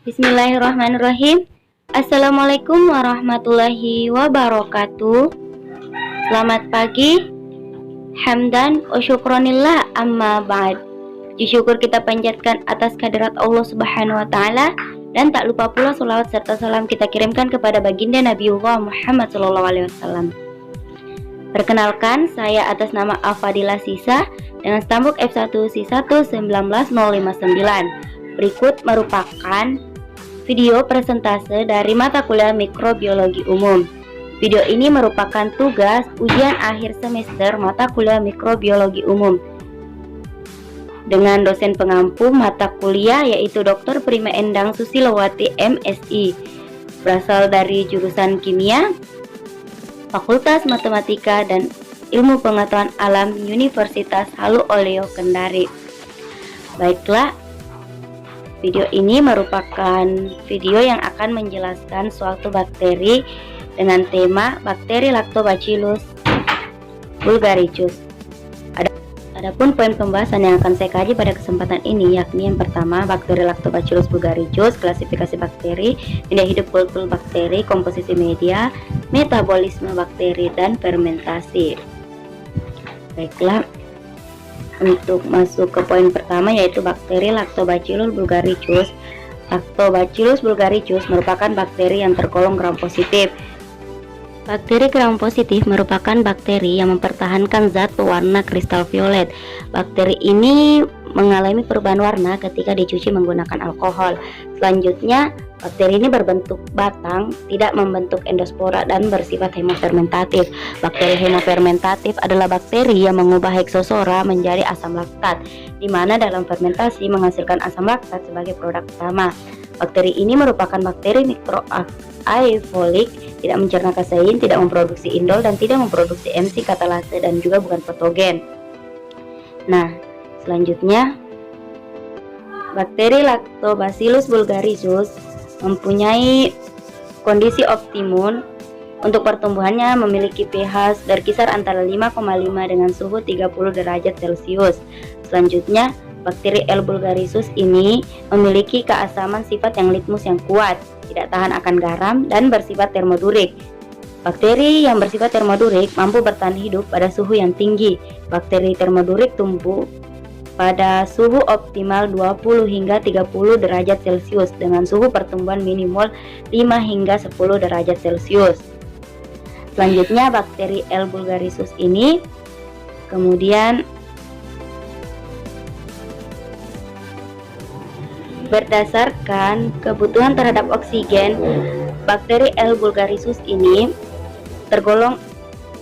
Bismillahirrahmanirrahim. Assalamualaikum warahmatullahi wabarakatuh. Selamat pagi. Hamdan wa syukronillah amma ba'd. Puji syukur kita panjatkan atas kehadirat Allah Subhanahu wa taala, dan tak lupa pula selawat serta salam kita kirimkan kepada baginda Nabiullah Muhammad SAW. Perkenalkan, saya atas nama Afadilah Sisa dengan stambuk F1 C1 19059. Berikut merupakan video presentase dari mata kuliah Mikrobiologi Umum. Video ini merupakan tugas ujian akhir semester mata kuliah Mikrobiologi Umum dengan dosen pengampu mata kuliah yaitu Dr. Prima Endang Susilowati MSI, berasal dari jurusan Kimia, Fakultas Matematika dan Ilmu Pengetahuan Alam Universitas Halu Oleo Kendari. Baiklah, video ini merupakan video yang akan menjelaskan suatu bakteri dengan tema bakteri Lactobacillus bulgaricus. Adapun poin pembahasan yang akan saya kaji pada kesempatan ini yakni yang pertama, bakteri Lactobacillus bulgaricus, klasifikasi bakteri, media hidup kultur bakteri, komposisi media, metabolisme bakteri, dan fermentasi. Baiklah, untuk masuk ke poin pertama yaitu bakteri Lactobacillus bulgaricus. Lactobacillus bulgaricus merupakan bakteri yang tergolong gram positif. Bakteri gram positif merupakan bakteri yang mempertahankan zat pewarna kristal violet. Bakteri ini mengalami perubahan warna ketika dicuci menggunakan alkohol. Selanjutnya, bakteri ini berbentuk batang, tidak membentuk endospora dan bersifat hemofermentatif. Bakteri hemofermentatif adalah bakteri yang mengubah heksosora menjadi asam laktat, di mana dalam fermentasi menghasilkan asam laktat sebagai produk utama. Bakteri ini merupakan bakteri mikroaerofolik, tidak mencerna kasein, tidak memproduksi indol, dan tidak memproduksi MC katalase, dan juga bukan patogen. Nah, selanjutnya, bakteri Lactobacillus bulgaricus mempunyai kondisi optimum untuk pertumbuhannya, memiliki pH berkisar antara 5,5 dengan suhu 30 derajat Celcius. Selanjutnya, bakteri L. bulgaricus ini memiliki keasaman sifat yang litmus yang kuat, tidak tahan akan garam, dan bersifat termodurik. Bakteri yang bersifat termodurik mampu bertahan hidup pada suhu yang tinggi. Bakteri termodurik tumbuh pada suhu optimal 20 hingga 30 derajat Celcius dengan suhu pertumbuhan minimal 5 hingga 10 derajat Celcius. Selanjutnya, bakteri L. bulgaricus ini kemudian berdasarkan kebutuhan terhadap oksigen, bakteri L. bulgaricus ini tergolong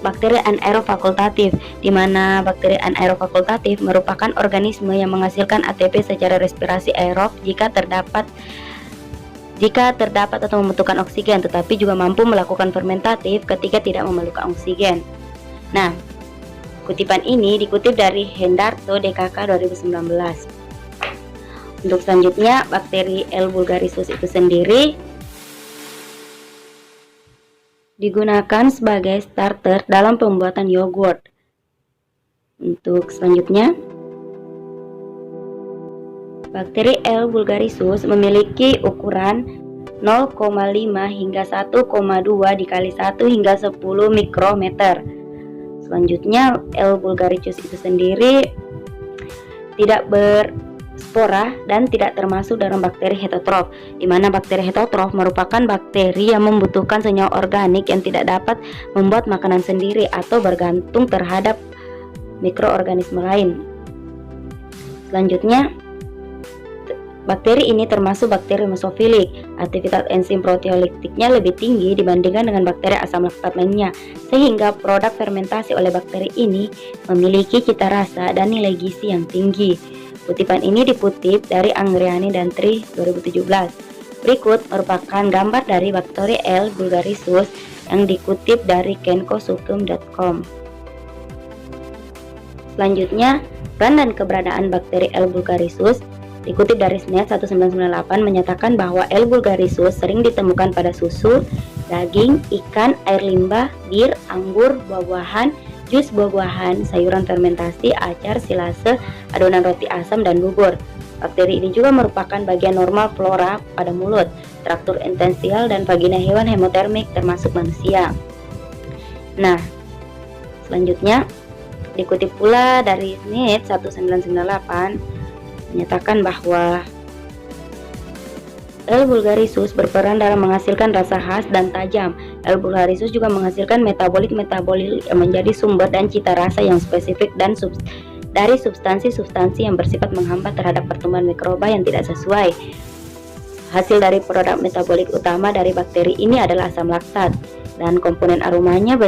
bakteri anaerob fakultatif, di mana bakteri anaerob fakultatif merupakan organisme yang menghasilkan ATP secara respirasi aerob jika terdapat atau membutuhkan oksigen, tetapi juga mampu melakukan fermentatif ketika tidak memerlukan oksigen. Nah, kutipan ini dikutip dari Hendarto DKK 2019. Untuk selanjutnya, bakteri L. bulgaricus itu sendiri digunakan sebagai starter dalam pembuatan yogurt. Untuk selanjutnya, bakteri L. bulgaricus memiliki ukuran 0,5 hingga 1,2 dikali 1 hingga 10 mikrometer. Selanjutnya, L. bulgaricus itu sendiri tidak berspora dan tidak termasuk dalam bakteri heterotrof, di mana bakteri heterotrof merupakan bakteri yang membutuhkan senyawa organik yang tidak dapat membuat makanan sendiri atau bergantung terhadap mikroorganisme lain. Selanjutnya, bakteri ini termasuk bakteri mesofilik. Aktivitas enzim proteoliptiknya lebih tinggi dibandingkan dengan bakteri asam laktat lainnya, sehingga produk fermentasi oleh bakteri ini memiliki cita rasa dan nilai gizi yang tinggi. Kutipan ini dikutip dari Anggriani dan Tri 2017. Berikut merupakan gambar dari bakteri L. bulgaricus yang dikutip dari kenkosukum.com. Selanjutnya, peran dan keberadaan bakteri L. bulgaricus dikutip dari SNET 1998 menyatakan bahwa L. bulgaricus sering ditemukan pada susu, daging, ikan, air limbah, bir, anggur, buah-buahan, jus buah-buahan, sayuran fermentasi, acar, silase, adonan roti asam, dan bubur. Bakteri ini juga merupakan bagian normal flora pada mulut, traktur intensial, dan vagina hewan hemotermik termasuk manusia. Nah, selanjutnya dikutip pula dari SNID 1998 menyatakan bahwa L. vulgarisus berperan dalam menghasilkan rasa khas dan tajam. L. vulgarisus juga menghasilkan metabolit yang menjadi sumber dan cita rasa yang spesifik dan dari substansi-substansi yang bersifat menghambat terhadap pertumbuhan mikroba yang tidak sesuai. Hasil dari produk metabolik utama dari bakteri ini adalah asam laktat, dan komponen aromanya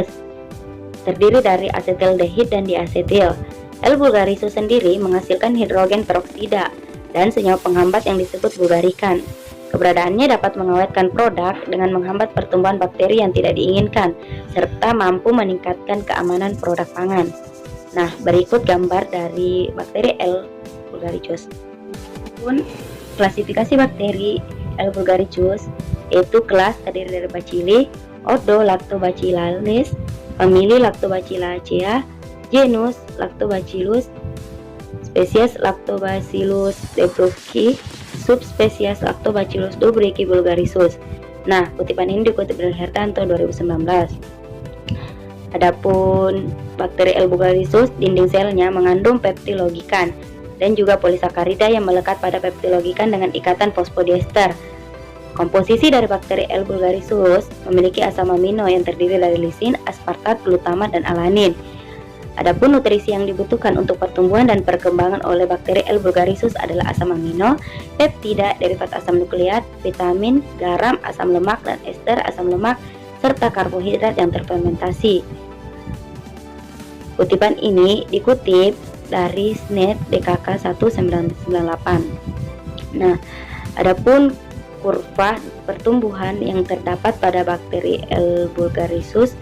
terdiri dari asetaldehid dan diasetil. L. vulgarisus sendiri menghasilkan hidrogen peroksida dan senyawa penghambat yang disebut bulgarikan. Keberadaannya dapat mengawetkan produk dengan menghambat pertumbuhan bakteri yang tidak diinginkan, serta mampu meningkatkan keamanan produk pangan. Nah, berikut gambar dari bakteri L. vulgaricus. Klasifikasi bakteri L. vulgaricus yaitu kelas terdiri dari Bacilli, ordo Lactobacillus, famili Lactobacillacea, genus Lactobacillus, spesies Lactobacillus delbrueckii, subspesies Lactobacillus delbrueckii vulgarisus. Nah, kutipan ini dikutip dari Hertanto 2019. Adapun bakteri L. vulgarisus, dinding selnya mengandung peptilogikan dan juga polisakarida yang melekat pada peptilogikan dengan ikatan fosfodiester. Komposisi dari bakteri L. vulgarisus memiliki asam amino yang terdiri dari lisin, aspartat, glutamat, dan alanin. Adapun nutrisi yang dibutuhkan untuk pertumbuhan dan perkembangan oleh bakteri L. vulgarisus adalah asam amino, peptida, derivat asam nukleat, vitamin, garam, asam lemak, dan ester asam lemak, serta karbohidrat yang terfermentasi. Kutipan ini dikutip dari SNID DKK 1998. Nah, adapun kurva pertumbuhan yang terdapat pada bakteri L. vulgarisus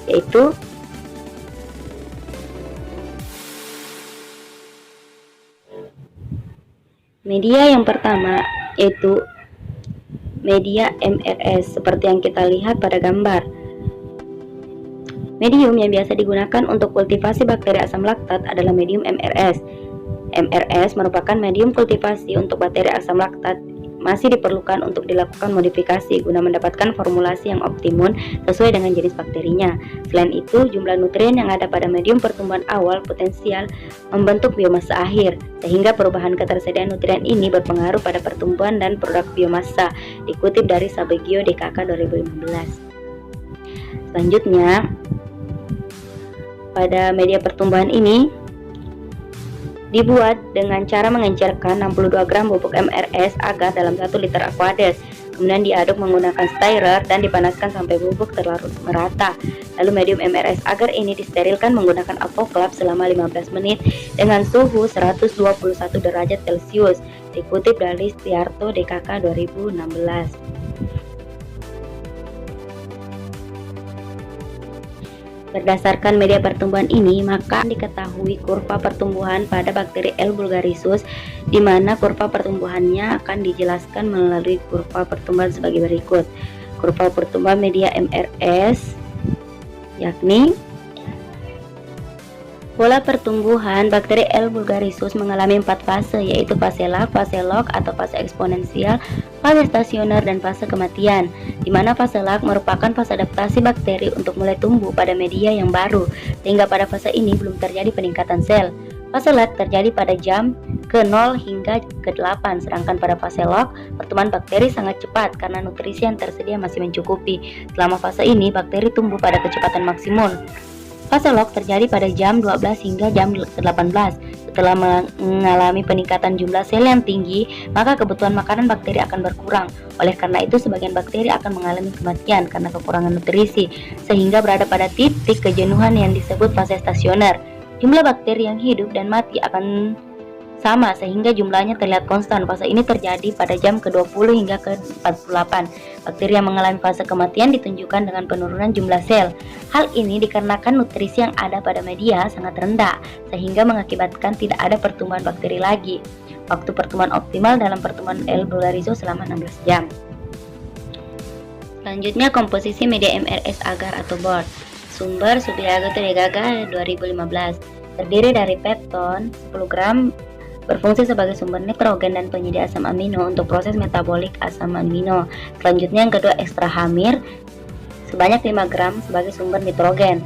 yaitu media yang pertama yaitu media MRS seperti yang kita lihat pada gambar. Medium yang biasa digunakan untuk kultivasi bakteri asam laktat adalah medium MRS. MRS merupakan medium kultivasi untuk bakteri asam laktat. Masih diperlukan untuk dilakukan modifikasi guna mendapatkan formulasi yang optimum sesuai dengan jenis bakterinya. Selain itu, jumlah nutrien yang ada pada medium pertumbuhan awal potensial membentuk biomasa akhir, sehingga perubahan ketersediaan nutrien ini berpengaruh pada pertumbuhan dan produk biomasa, dikutip dari Sabegio DKK 2015. Selanjutnya, pada media pertumbuhan ini dibuat dengan cara mengencerkan 62 gram bubuk MRS agar dalam 1 liter aqueous. Kemudian diaduk menggunakan stirrer dan dipanaskan sampai bubuk terlarut merata. Lalu medium MRS agar ini disterilkan menggunakan autoclave selama 15 menit dengan suhu 121 derajat Celcius. Dikutip dari Stiarto DKK 2016. Berdasarkan media pertumbuhan ini, maka diketahui kurva pertumbuhan pada bakteri L. vulgarisus, di mana kurva pertumbuhannya akan dijelaskan melalui kurva pertumbuhan sebagai berikut. Kurva pertumbuhan media MRS, yakni pola pertumbuhan bakteri L. vulgarisus mengalami 4 fase, yaitu fase lag, fase log atau fase eksponensial, fase stasioner, dan fase kematian, di mana fase lag merupakan fase adaptasi bakteri untuk mulai tumbuh pada media yang baru, sehingga pada fase ini belum terjadi peningkatan sel. Fase lag terjadi pada jam ke-0 hingga ke-8, sedangkan pada fase log, pertumbuhan bakteri sangat cepat karena nutrisi yang tersedia masih mencukupi. Selama fase ini, bakteri tumbuh pada kecepatan maksimum. Fase log terjadi pada jam 12 hingga jam 18. Setelah mengalami peningkatan jumlah sel yang tinggi, maka kebutuhan makanan bakteri akan berkurang. Oleh karena itu, sebagian bakteri akan mengalami kematian karena kekurangan nutrisi, sehingga berada pada titik kejenuhan yang disebut fase stasioner. Jumlah bakteri yang hidup dan mati akan sama, sehingga jumlahnya terlihat konstan. Fase ini terjadi pada jam ke-20 hingga ke-48. Bakteri yang mengalami fase kematian ditunjukkan dengan penurunan jumlah sel. Hal ini dikarenakan nutrisi yang ada pada media sangat rendah, sehingga mengakibatkan tidak ada pertumbuhan bakteri lagi. Waktu pertumbuhan optimal dalam pertumbuhan L. vulgarisus selama 16 jam. Selanjutnya, komposisi media MRS agar atau board. Sumber Subiago Teregaga 2015. Terdiri dari pepton 10 gram, berfungsi sebagai sumber nitrogen dan penyedia asam amino untuk proses metabolik asam amino. Selanjutnya yang kedua, ekstra hamir sebanyak 5 gram sebagai sumber nitrogen.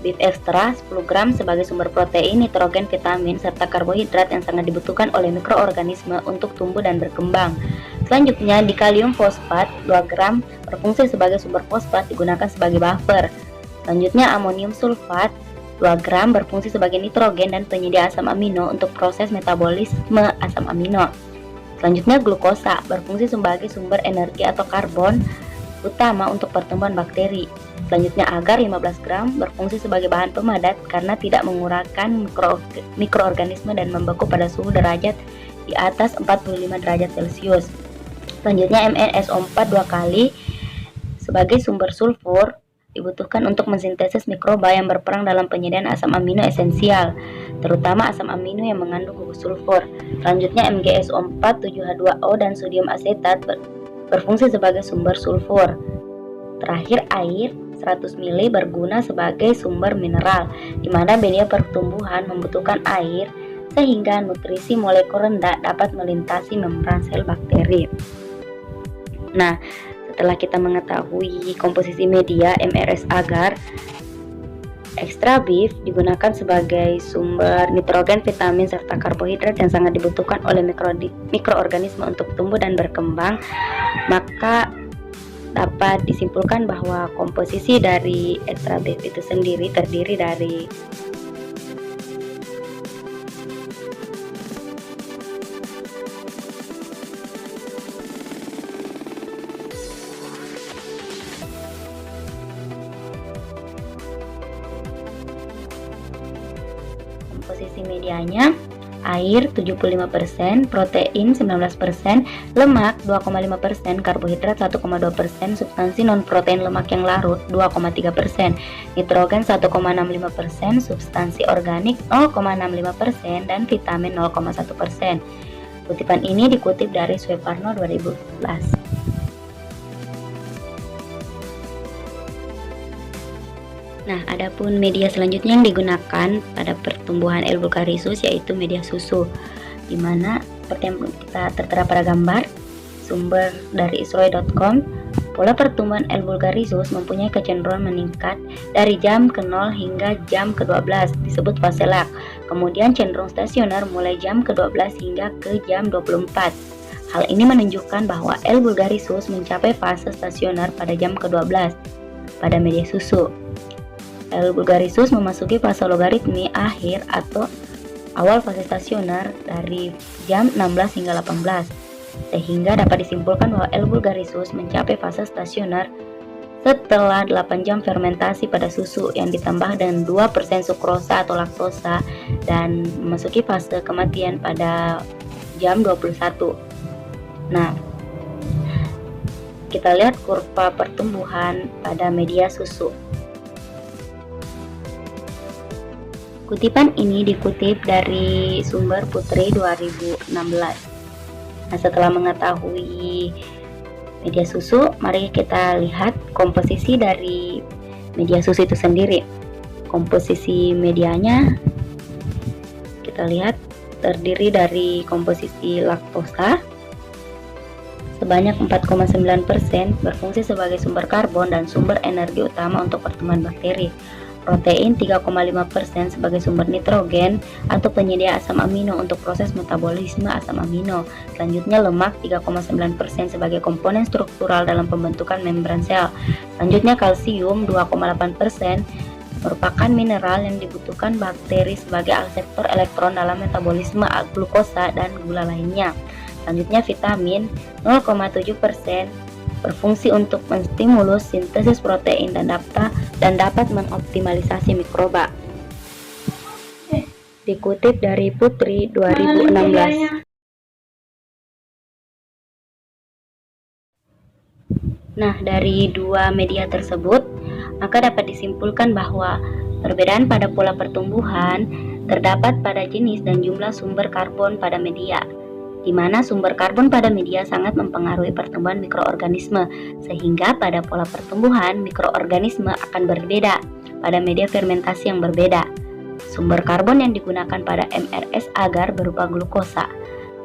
Beef extra 10 gram sebagai sumber protein, nitrogen, vitamin, serta karbohidrat yang sangat dibutuhkan oleh mikroorganisme untuk tumbuh dan berkembang. Selanjutnya, dikalium fosfat 2 gram berfungsi sebagai sumber fosfat, digunakan sebagai buffer. Selanjutnya, amonium sulfat 2 gram berfungsi sebagai nitrogen dan penyedia asam amino untuk proses metabolisme asam amino. Selanjutnya, glukosa berfungsi sebagai sumber energi atau karbon utama untuk pertumbuhan bakteri. Selanjutnya, agar 15 gram berfungsi sebagai bahan pemadat karena tidak mengurangkan mikroorganisme dan membeku pada suhu derajat di atas 45 derajat Celcius. Selanjutnya, MnSO4 2 kali sebagai sumber sulfur dibutuhkan untuk mensintesis mikroba yang berperan dalam penyediaan asam amino esensial, terutama asam amino yang mengandung gugus sulfur. Selanjutnya, MgSO4 7H2O dan sodium asetat berfungsi sebagai sumber sulfur. Terakhir, air 100 ml berguna sebagai sumber mineral, di mana media pertumbuhan membutuhkan air sehingga nutrisi molekul rendah dapat melintasi membran sel bakteri. Nah, setelah kita mengetahui komposisi media MRS agar, extra beef digunakan sebagai sumber nitrogen, vitamin, serta karbohidrat yang sangat dibutuhkan oleh mikroorganisme untuk tumbuh dan berkembang, maka dapat disimpulkan bahwa komposisi dari extra beef itu sendiri terdiri dari komposisi medianya air 75%, protein 19%, lemak 2,5%, karbohidrat 1,2%, substansi non-protein lemak yang larut 2,3%, nitrogen 1,65%, substansi organik 0,65%, dan vitamin 0,1%. Kutipan ini dikutip dari Sueparno 2014. Nah, adapun media selanjutnya yang digunakan pada pertumbuhan L. vulgarisus yaitu media susu, di mana seperti yang kita tertera pada gambar, sumber dari isroe.com, pola pertumbuhan L. vulgarisus mempunyai kecenderungan meningkat dari jam ke-0 hingga jam ke-12, disebut fase lag. Kemudian cenderung stasioner mulai jam ke-12 hingga ke jam 24. Hal ini menunjukkan bahwa L. vulgarisus mencapai fase stasioner pada jam ke-12 pada media susu. L. vulgarisus memasuki fase logaritmi akhir atau awal fase stasioner dari jam 16 hingga 18, sehingga dapat disimpulkan bahwa L. vulgarisus mencapai fase stasioner setelah 8 jam fermentasi pada susu yang ditambah dengan 2% sukrosa atau laktosa dan memasuki fase kematian pada jam 21. Nah, kita lihat kurva pertumbuhan pada media susu. Kutipan ini dikutip dari sumber Putri 2016. Nah, setelah mengetahui media susu, mari kita lihat komposisi dari media susu itu sendiri. Komposisi medianya kita lihat terdiri dari komposisi laktosa sebanyak 4,9% berfungsi sebagai sumber karbon dan sumber energi utama untuk pertumbuhan bakteri. Protein 3,5% sebagai sumber nitrogen atau penyedia asam amino untuk proses metabolisme asam amino. Selanjutnya, lemak 3,9% sebagai komponen struktural dalam pembentukan membran sel. Selanjutnya, kalsium 2,8% merupakan mineral yang dibutuhkan bakteri sebagai akseptor elektron dalam metabolisme glukosa dan gula lainnya. Selanjutnya, vitamin 0,7% berfungsi untuk menstimulus sintesis protein dan dapat mengoptimalisasi mikroba. Dikutip dari Putri 2016. Nah, dari dua media tersebut, maka dapat disimpulkan bahwa perbedaan pada pola pertumbuhan terdapat pada jenis dan jumlah sumber karbon pada media, di mana sumber karbon pada media sangat mempengaruhi pertumbuhan mikroorganisme, sehingga pada pola pertumbuhan mikroorganisme akan berbeda pada media fermentasi yang berbeda. Sumber karbon yang digunakan pada MRS agar berupa glukosa,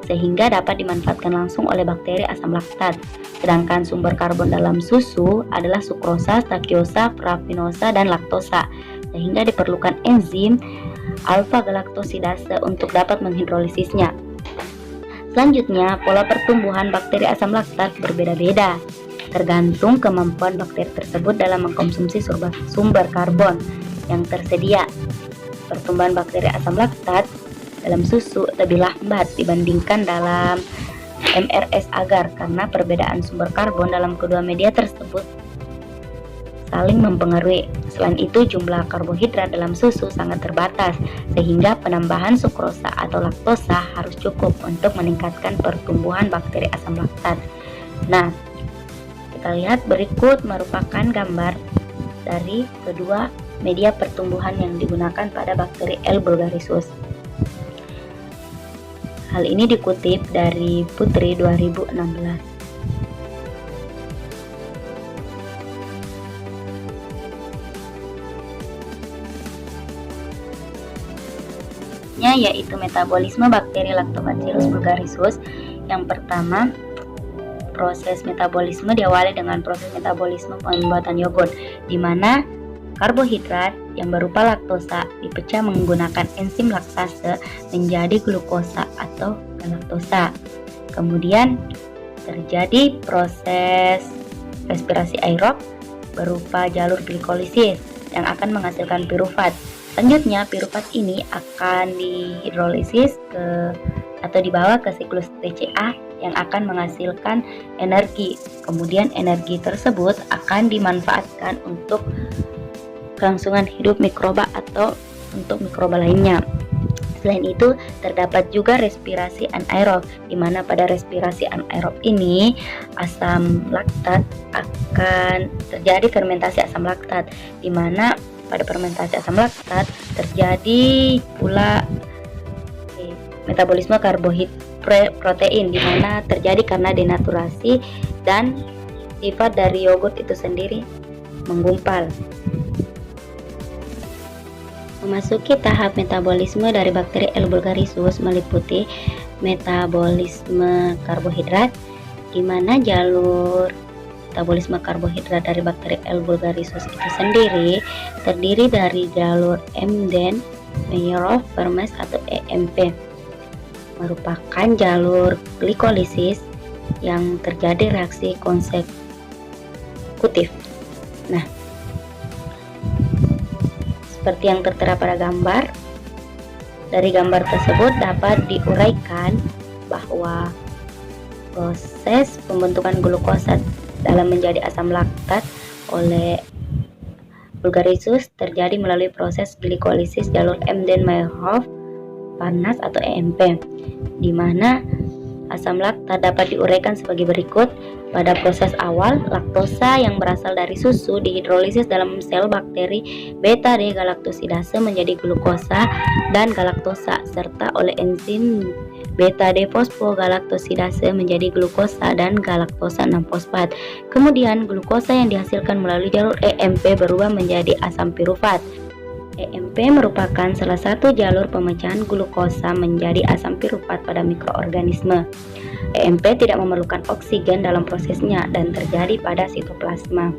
sehingga dapat dimanfaatkan langsung oleh bakteri asam laktat. Sedangkan sumber karbon dalam susu adalah sukrosa, stakiosa, fraktinosa, dan laktosa, sehingga diperlukan enzim alfa-galaktosidase untuk dapat menghidrolisisnya. Selanjutnya, pola pertumbuhan bakteri asam laktat berbeda-beda, tergantung kemampuan bakteri tersebut dalam mengkonsumsi sumber karbon yang tersedia. Pertumbuhan bakteri asam laktat dalam susu lebih lambat dibandingkan dalam MRS agar karena perbedaan sumber karbon dalam kedua media tersebut saling mempengaruhi. Selain itu, jumlah karbohidrat dalam susu sangat terbatas, sehingga penambahan sukrosa atau laktosa harus cukup untuk meningkatkan pertumbuhan bakteri asam laktat. Nah, kita lihat berikut merupakan gambar dari kedua media pertumbuhan yang digunakan pada bakteri L. bulgarisuus. Hal ini dikutip dari Putri 2016. Yaitu metabolisme bakteri Lactobacillus bulgarisuus. Yang pertama, proses metabolisme diawali dengan proses metabolisme pembuatan yogurt, di mana karbohidrat yang berupa laktosa dipecah menggunakan enzim laktase menjadi glukosa atau galaktosa. Kemudian terjadi proses respirasi aerob berupa jalur glikolisis yang akan menghasilkan pirufat. Selanjutnya, pirufat ini akan dihidrolisis atau dibawa ke siklus TCA yang akan menghasilkan energi. Kemudian energi tersebut akan dimanfaatkan untuk kelangsungan hidup mikroba atau untuk mikroba lainnya. Selain itu, terdapat juga respirasi anaerob, di mana pada respirasi anaerob ini asam laktat akan terjadi fermentasi asam laktat, di mana pada fermentasi asam laktat terjadi pula metabolisme protein, di mana terjadi karena denaturasi dan sifat dari yogurt itu sendiri menggumpal. Memasuki tahap metabolisme dari bakteri L. bulgarisuus meliputi metabolisme karbohidrat, di mana jalur metabolisme karbohidrat dari bakteri L. bulgarisuus itu sendiri terdiri dari jalur Embden, Meyerhof, Vermes atau EMP, merupakan jalur glikolisis yang terjadi reaksi konsekutif. Nah, seperti yang tertera pada gambar, dari gambar tersebut dapat diuraikan bahwa proses pembentukan glukosa dalam menjadi asam laktat oleh bulgarisuus terjadi melalui proses glikolisis jalur Embden-Meyerhof Vermes atau EMP, di mana asam laktat dapat diuraikan sebagai berikut. Pada proses awal, laktosa yang berasal dari susu dihidrolisis dalam sel bakteri beta D galaktosidase menjadi glukosa dan galaktosa, serta oleh enzim beta D fosfogalaktosidase menjadi glukosa dan galaktosa 6-fosfat. Kemudian glukosa yang dihasilkan melalui jalur EMP berubah menjadi asam pirufat. EMP merupakan salah satu jalur pemecahan glukosa menjadi asam pirufat pada mikroorganisme. EMP tidak memerlukan oksigen dalam prosesnya dan terjadi pada sitoplasma.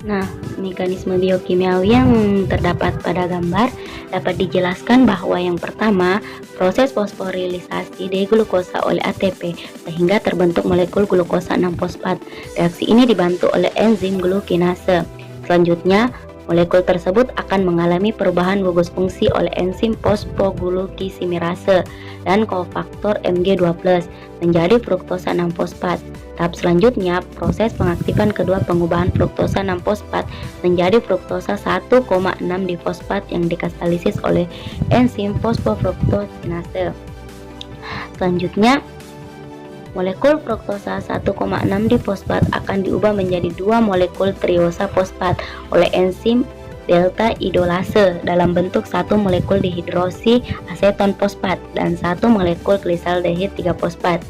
Nah, mekanisme biokimiawi yang terdapat pada gambar dapat dijelaskan bahwa yang pertama, proses fosforilisasi D-glukosa oleh ATP sehingga terbentuk molekul glukosa 6-fosfat. Reaksi ini dibantu oleh enzim glukinase. Selanjutnya, molekul tersebut akan mengalami perubahan gugus fungsi oleh enzim fosfoglucosimirase dan kofaktor Mg2+ menjadi fruktosa 6-fosfat. Tahap selanjutnya, proses pengaktifan kedua pengubahan fruktosa 6-fosfat menjadi fruktosa 1,6-difosfat yang dikatalisis oleh enzim fosfofruktokinase. Selanjutnya, molekul fruktosa 1,6-difosfat akan diubah menjadi 2 molekul triosa fosfat oleh enzim delta idolase dalam bentuk 1 molekul dihidroksi aseton fosfat dan 1 molekul glisaldehid 3-fosfat.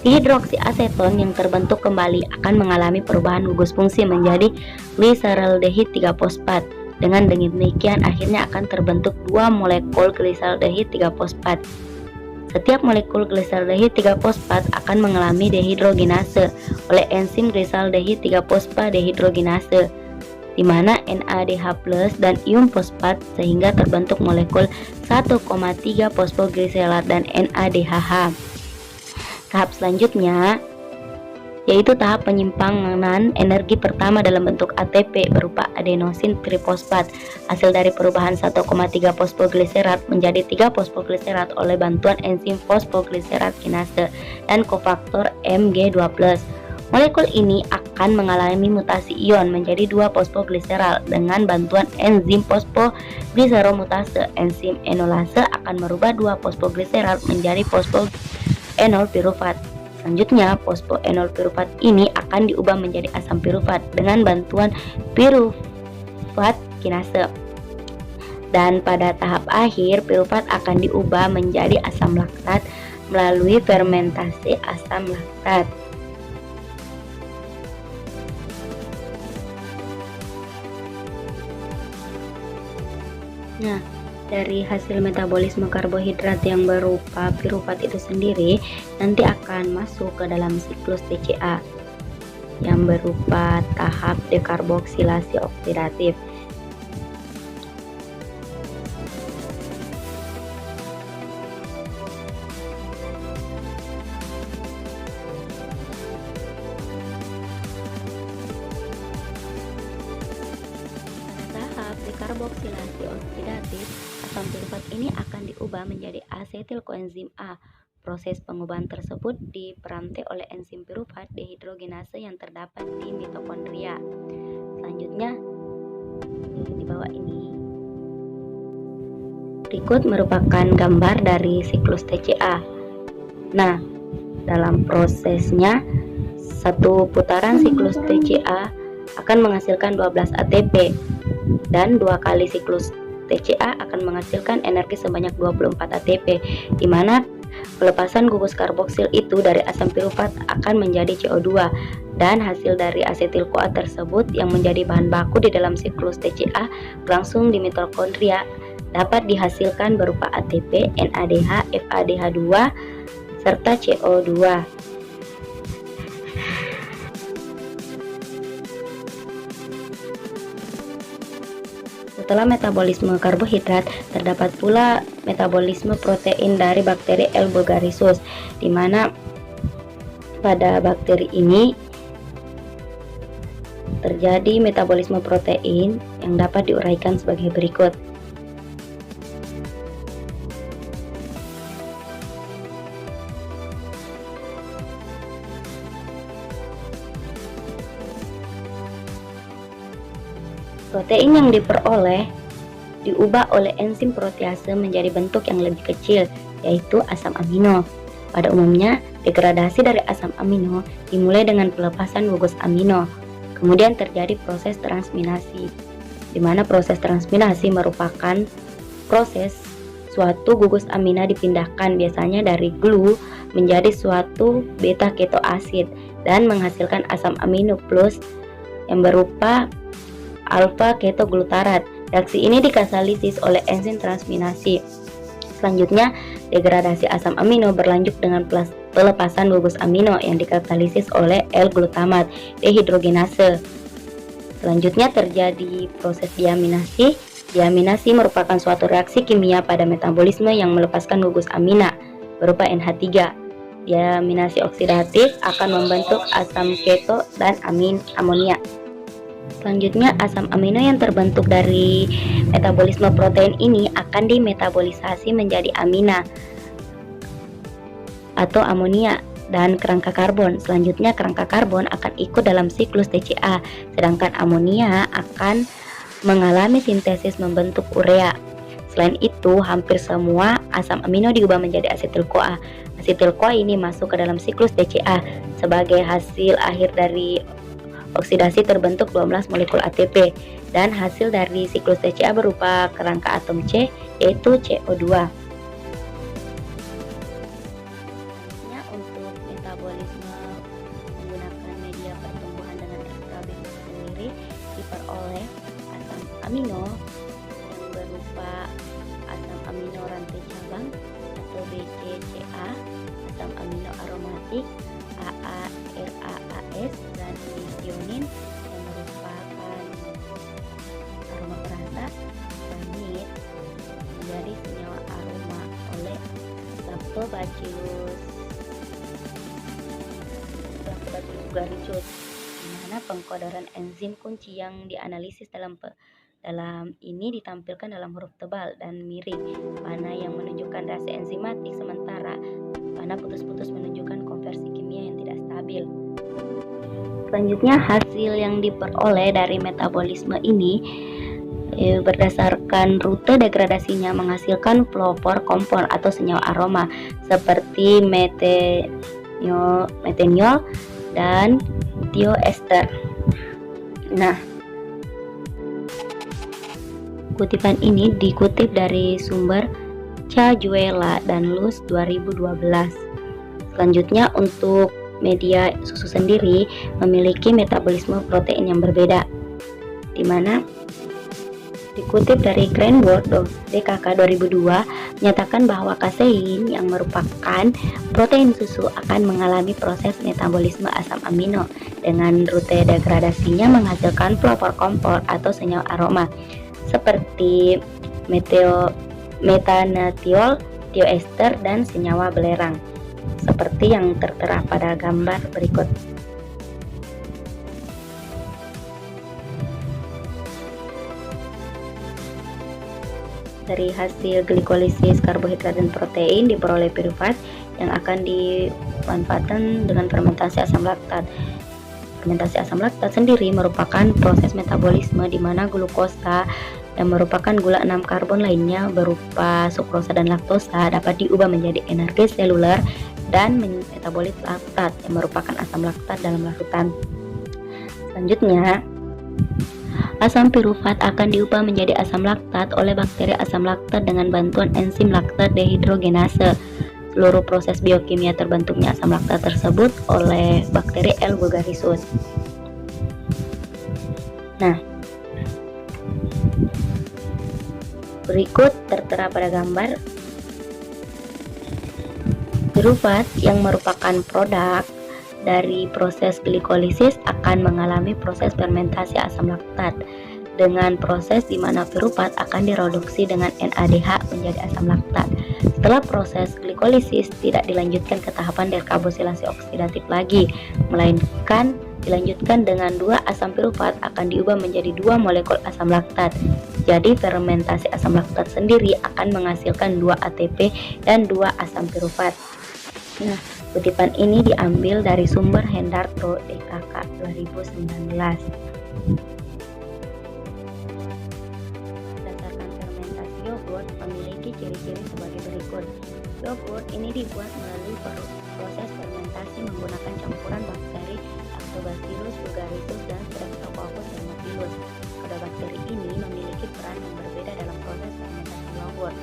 Dihidroksiaseton yang terbentuk kembali akan mengalami perubahan gugus fungsi menjadi glisaldehid 3-fosfat. Dengan demikian akhirnya akan terbentuk dua molekul glisaldehid 3-fosfat. Setiap molekul glisaldehid 3-fosfat akan mengalami dehidrogenase oleh enzim glisaldehid 3-fosfat dehidrogenase, di mana NADH+ dan ion fosfat sehingga terbentuk molekul 1,3 fosfogliserat dan NADHH. Tahap selanjutnya yaitu tahap penyimpangan energi pertama dalam bentuk ATP berupa adenosin trifosfat, hasil dari perubahan 1,3 fosfogliserat menjadi 3 fosfogliserat oleh bantuan enzim fosfogliserat kinase dan kofaktor Mg2+. Molekul ini akan mengalami mutasi ion menjadi 2 fosfogliseral dengan bantuan enzim fosfogliseromutase. Enzim enolase akan merubah 2 fosfogliseral menjadi fosfoenol pirufat. Selanjutnya, fosfoenol pirufat ini akan diubah menjadi asam pirufat dengan bantuan pirufat kinase. Dan pada tahap akhir, pirufat akan diubah menjadi asam laktat melalui fermentasi asam laktat. Nah, dari hasil metabolisme karbohidrat yang berupa pirufat itu sendiri nanti akan masuk ke dalam siklus TCA yang berupa tahap dekarboksilasi oksidatif. Dekarboksilasi oksidatif, asam pirufat ini akan diubah menjadi asetil koenzim A. Proses pengubahan tersebut diperantai oleh enzim pirufat dehidrogenase yang terdapat di mitokondria. Selanjutnya di bawah ini berikut merupakan gambar dari siklus TCA. Nah, dalam prosesnya satu putaran siklus TCA akan menghasilkan 12 ATP dan 2 kali siklus TCA akan menghasilkan energi sebanyak 24 ATP, di mana pelepasan gugus karboksil itu dari asam pirufat akan menjadi CO2 dan hasil dari asetil-CoA tersebut yang menjadi bahan baku di dalam siklus TCA berlangsung di mitokondria dapat dihasilkan berupa ATP, NADH, FADH2 serta CO2. Setelah metabolisme karbohidrat, terdapat pula metabolisme protein dari bakteri L. bulgarisus, di mana pada bakteri ini terjadi metabolisme protein yang dapat diuraikan sebagai berikut. Protein yang diperoleh diubah oleh enzim protease menjadi bentuk yang lebih kecil, yaitu asam amino. Pada umumnya, degradasi dari asam amino dimulai dengan pelepasan gugus amino. Kemudian terjadi proses transminasi, di mana proses transminasi merupakan proses suatu gugus amina dipindahkan biasanya dari GLU menjadi suatu beta ketoasid dan menghasilkan asam amino plus yang berupa alfa ketoglutarat. Reaksi ini dikatalisis oleh enzim transminasi. Selanjutnya, degradasi asam amino berlanjut dengan pelepasan gugus amino yang dikatalisis oleh L-glutamat dehidrogenase. Selanjutnya terjadi proses diaminasi. Diaminasi merupakan suatu reaksi kimia pada metabolisme yang melepaskan gugus amina berupa NH3. Diaminasi oksidatif akan membentuk asam keto dan amonia. Selanjutnya, asam amino yang terbentuk dari metabolisme protein ini akan dimetabolisasi menjadi amina atau amonia dan kerangka karbon. Selanjutnya, kerangka karbon akan ikut dalam siklus TCA, sedangkan amonia akan mengalami sintesis membentuk urea. Selain itu, hampir semua asam amino diubah menjadi asetil-CoA. Asetil-CoA ini masuk ke dalam siklus TCA. Sebagai hasil akhir dari oksidasi terbentuk 12 molekul ATP dan hasil dari siklus TCA berupa kerangka atom C, yaitu CO2. Untuk metabolisme menggunakan media pertumbuhan dengan ekstrabiotik sendiri diperoleh asam amino yang berupa asam amino rantai cabang atau BCCA, asam amino aromatik AA, RAAS, dan metionin yang merupakan aroma perasa cyanide menjadi senyawa aroma oleh Lactobacillus agaricus, di mana pengkodoran enzim kunci yang dianalisis dalam ini ditampilkan dalam huruf tebal dan miring, mana yang menunjukkan reaksi enzimatik, sementara mana putus-putus menunjukkan konversi kimia yang tidak stabil. Selanjutnya, hasil yang diperoleh dari metabolisme ini berdasarkan rute degradasinya menghasilkan fluorophore compound atau senyawa aroma seperti meteniol dan thioester. Nah, kutipan ini dikutip dari sumber Cajuela dan Luz 2012. Selanjutnya, untuk media susu sendiri memiliki metabolisme protein yang berbeda, di mana dikutip dari Cranworth DKK 2002 menyatakan bahwa kasein yang merupakan protein susu akan mengalami proses metabolisme asam amino dengan rute degradasinya menghasilkan fluorophore compound atau senyawa aroma seperti metanatiol, thioester, dan senyawa belerang seperti yang tertera pada gambar berikut. Dari hasil glikolisis karbohidrat dan protein diperoleh piruvat yang akan dimanfaatkan dengan fermentasi asam laktat. Fermentasi asam laktat sendiri merupakan proses metabolisme di mana glukosa yang merupakan gula 6 karbon lainnya berupa sukrosa dan laktosa dapat diubah menjadi energi seluler dan metabolit laktat yang merupakan asam laktat dalam larutan. Selanjutnya, asam piruvat akan diubah menjadi asam laktat oleh bakteri asam laktat dengan bantuan enzim laktat dehidrogenase. Seluruh proses biokimia terbentuknya asam laktat tersebut oleh bakteri L. vulgarisus. Nah, berikut tertera pada gambar piruvat yang merupakan produk dari proses glikolisis akan mengalami proses fermentasi asam laktat dengan proses di mana piruvat akan direduksi dengan NADH menjadi asam laktat. Setelah proses glikolisis tidak dilanjutkan ke tahapan dekarboksilasi oksidatif lagi, melainkan dilanjutkan dengan 2 asam piruvat akan diubah menjadi 2 molekul asam laktat. Jadi fermentasi asam laktat sendiri akan menghasilkan 2 ATP dan 2 asam piruvat. Nah, kutipan ini diambil dari sumber Hendarto DKK 2019. Berdasarkan fermentasi yogurt memiliki ciri-ciri sebagai berikut. Yogurt ini dibuat melalui proses fermentasi menggunakan campuran bakteri Lactobacillus vulgarisus dan Streptococcus thermophilus. Kedua bakteri ini memiliki peran yang berbeda dalam proses fermentasi yogurt.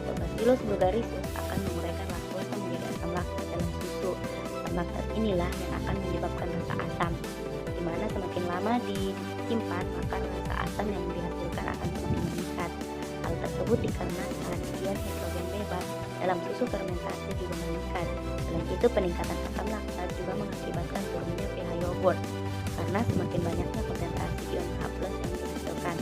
Lactobacillus vulgarisus akan menguraikan laktosa menjadi asam laktat dalam susu. Asam laktat inilah yang akan menyebabkan rasa asam, di mana semakin lama disimpan maka rasa asam yang dihasilkan akan semakin meningkat. Hal tersebut dikarenakan kadar hidrogen bebas dalam susu fermentasi juga meningkat. Selain itu, peningkatan asam laktat juga mengakibatkan turunnya pH yogurt karena semakin banyaknya konsentrasi ion H+ yang dihasilkan.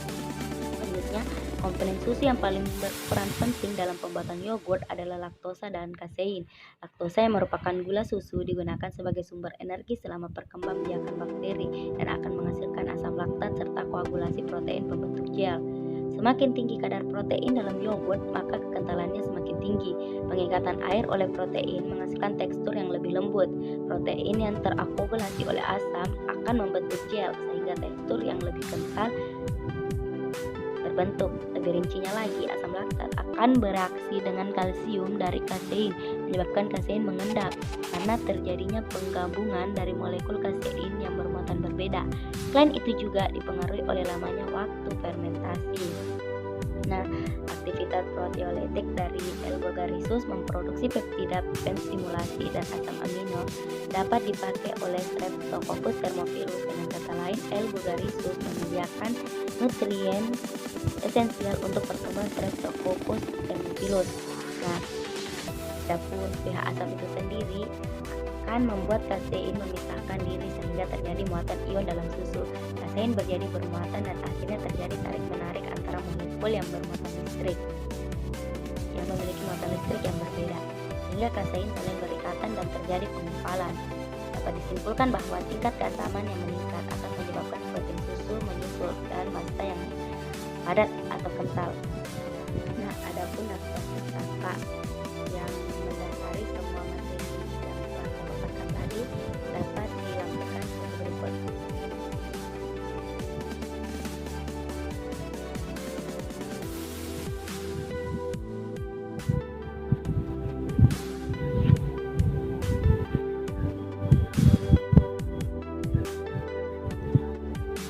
Selanjutnya, komponen susu yang paling berperan penting dalam pembuatan yogurt adalah laktosa dan kasein. Laktosa yang merupakan gula susu digunakan sebagai sumber energi selama perkembangbiakan bakteri dan akan menghasilkan asam laktat serta koagulasi protein pembentuk gel. Semakin tinggi kadar protein dalam yogurt, maka kekentalannya semakin tinggi. Pengikatan air oleh protein menghasilkan tekstur yang lebih lembut. Protein yang terakumulasi oleh asam akan membentuk gel sehingga tekstur yang lebih kental terbentuk. Lebih rincinya lagi, asam laktat akan bereaksi dengan kalsium dari kasein, menyebabkan kasein mengendap karena terjadinya penggabungan dari molekul kasein yang bermuatan berbeda. Selain itu juga dipengaruhi oleh lamanya waktu fermentasi. Nah, aktivitas zat proteolytik dari L-Bogarisus memproduksi peptida penstimulasi dan asam amino dapat dipakai oleh Streptococcus thermophilus. Dengan kata lain, L-Bogarisus menyediakan nutrien esensial untuk pertumbuhan Streptococcus thermophilus. Nah, adapun pH asam itu sendiri akan membuat kasein memisahkan diri sehingga terjadi muatan ion dalam susu. Kasein menjadi bermuatan dan akhirnya terjadi tarik-menarik antara molekul yang bermuatan listrik yang memiliki muatan listrik yang berbeda, sehingga kasein saling berikatan dan terjadi pengumpalan. Dapat disimpulkan bahwa tingkat keasaman yang meningkat akan menyebabkan protein susu menyusul dan massa yang padat atau kental. Nah, adapun nafas pustaka yang mendasari semua materi yang telah saya paparkan tadi dapat dilakukan sebagai berikut.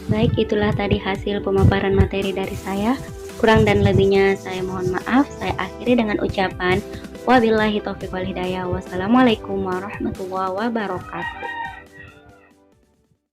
Baik, itulah tadi hasil pemaparan materi dari saya. Kurang dan lebihnya saya mohon maaf. Saya akhiri dengan ucapan wabillahi taufiq wal hidayah. Wassalamualaikum warahmatullahi wabarakatuh.